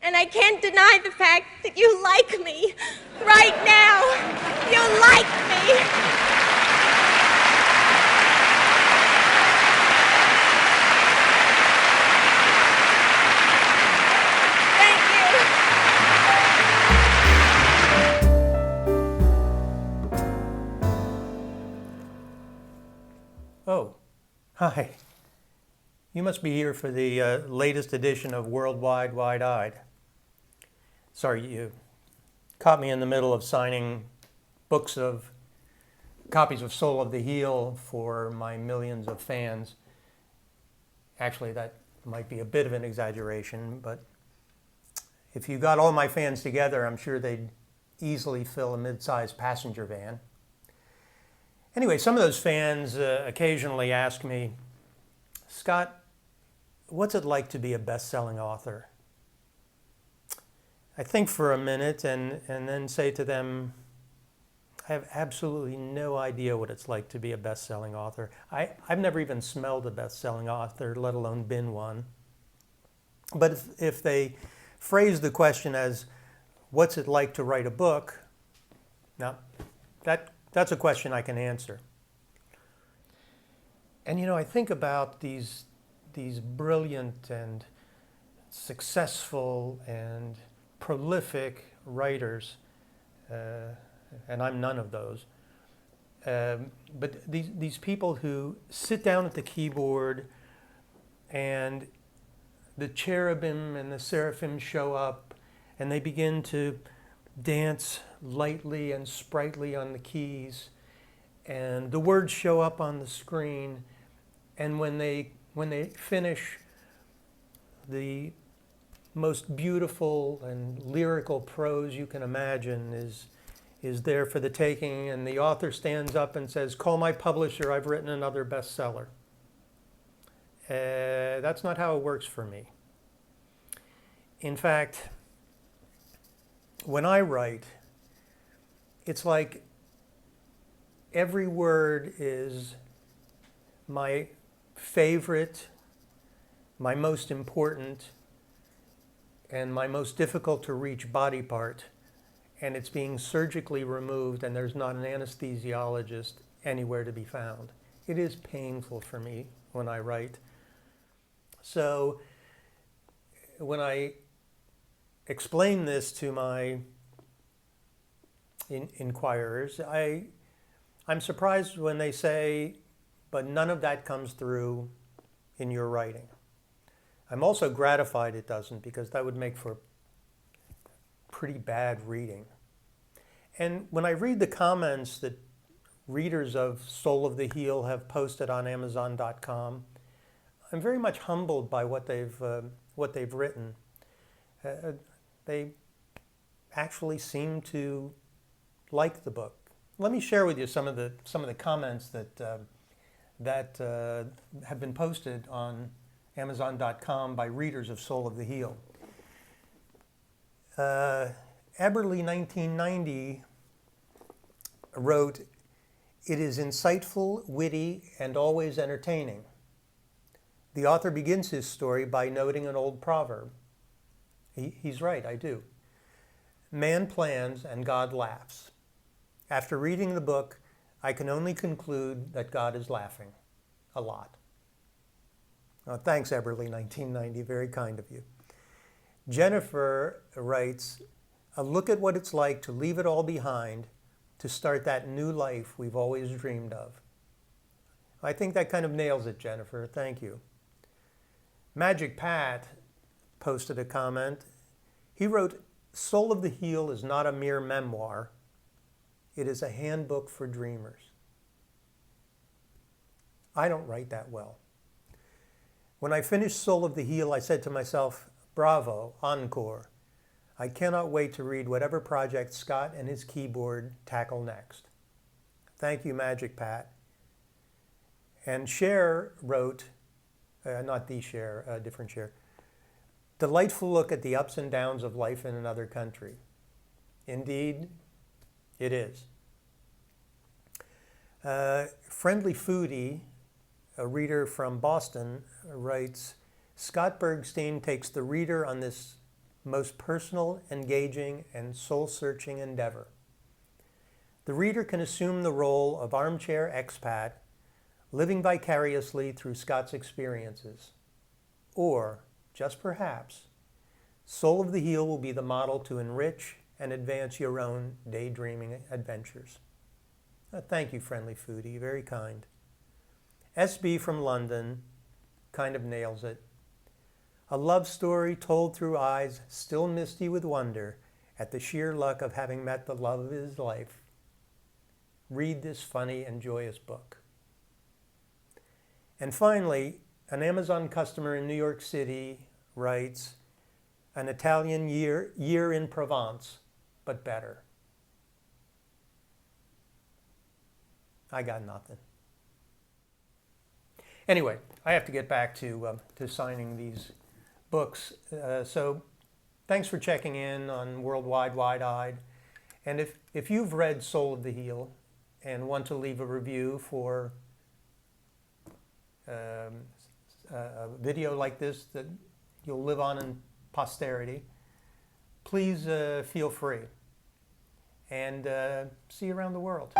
And I can't deny the fact that you like me right now. You like me. Oh, hi. You must be here for the latest edition of Worldwide Wide-Eyed. Sorry, you caught me in the middle of signing copies of Soul of the Heel for my millions of fans. Actually, that might be a bit of an exaggeration, but if you got all my fans together, I'm sure they'd easily fill a mid-sized passenger van. Anyway, some of those fans occasionally ask me, Scott, what's it like to be a best-selling author? I think for a minute and then say to them, I have absolutely no idea what it's like to be a best-selling author. I've never even smelled a best-selling author, let alone been one. But if they phrase the question as, what's it like to write a book? Now, that's a question I can answer. And I think about these brilliant and successful and prolific writers, and I'm none of those. But these people who sit down at the keyboard and the cherubim and the seraphim show up and they begin to dance lightly and sprightly on the keys, and the words show up on the screen, and when they finish, the most beautiful and lyrical prose you can imagine is there for the taking, and the author stands up and says, "Call my publisher, I've written another bestseller." That's not how it works for me. In fact, when I write, it's like every word is my favorite, my most important, and my most difficult to reach body part, and it's being surgically removed, and there's not an anesthesiologist anywhere to be found. It is painful for me when I write. So when I explain this to my inquirers, I'm surprised when they say, but none of that comes through in your writing. I'm also gratified it doesn't, because that would make for pretty bad reading. And when I read the comments that readers of Soul of the Heel have posted on Amazon.com, I'm very much humbled by what they've written. They actually seem to like the book. Let me share with you some of the comments that have been posted on Amazon.com by readers of Soul of the Heel. Eberly 1990 wrote, "It is insightful, witty, and always entertaining." The author begins his story by noting an old proverb. He's right, I do. Man plans and God laughs. After reading the book, I can only conclude that God is laughing a lot. Thanks, Eberly 1990, very kind of you. Jennifer writes, "A look at what it's like to leave it all behind to start that new life we've always dreamed of." I think that kind of nails it, Jennifer. Thank you. Magic Pat posted a comment. He wrote, "Soul of the Heel is not a mere memoir. It is a handbook for dreamers." I don't write that well. When I finished Soul of the Heel, I said to myself, bravo, encore. I cannot wait to read whatever project Scott and his keyboard tackle next. Thank you, Magic Pat. And Cher wrote, not the Cher, a different Cher, "Delightful look at the ups and downs of life in another country." Indeed, it is. Friendly Foodie, a reader from Boston, writes, "Scott Bergstein takes the reader on this most personal, engaging, and soul-searching endeavor. The reader can assume the role of armchair expat, living vicariously through Scott's experiences. Or, just perhaps, Soul of the Heel will be the model to enrich and advance your own daydreaming adventures. Thank you, friendly foodie, very kind. SB from London kind of nails it. A love story told through eyes still misty with wonder at the sheer luck of having met the love of his life. Read this funny and joyous book. And finally, an Amazon customer in New York City writes, an Italian year in Provence, but better. I got nothing. Anyway, I have to get back to signing these books. So thanks for checking in on Worldwide Wide-Eyed. And if you've read Soul of the Heel and want to leave a review for a video like this that you'll live on in posterity, please feel free. And see you around the world.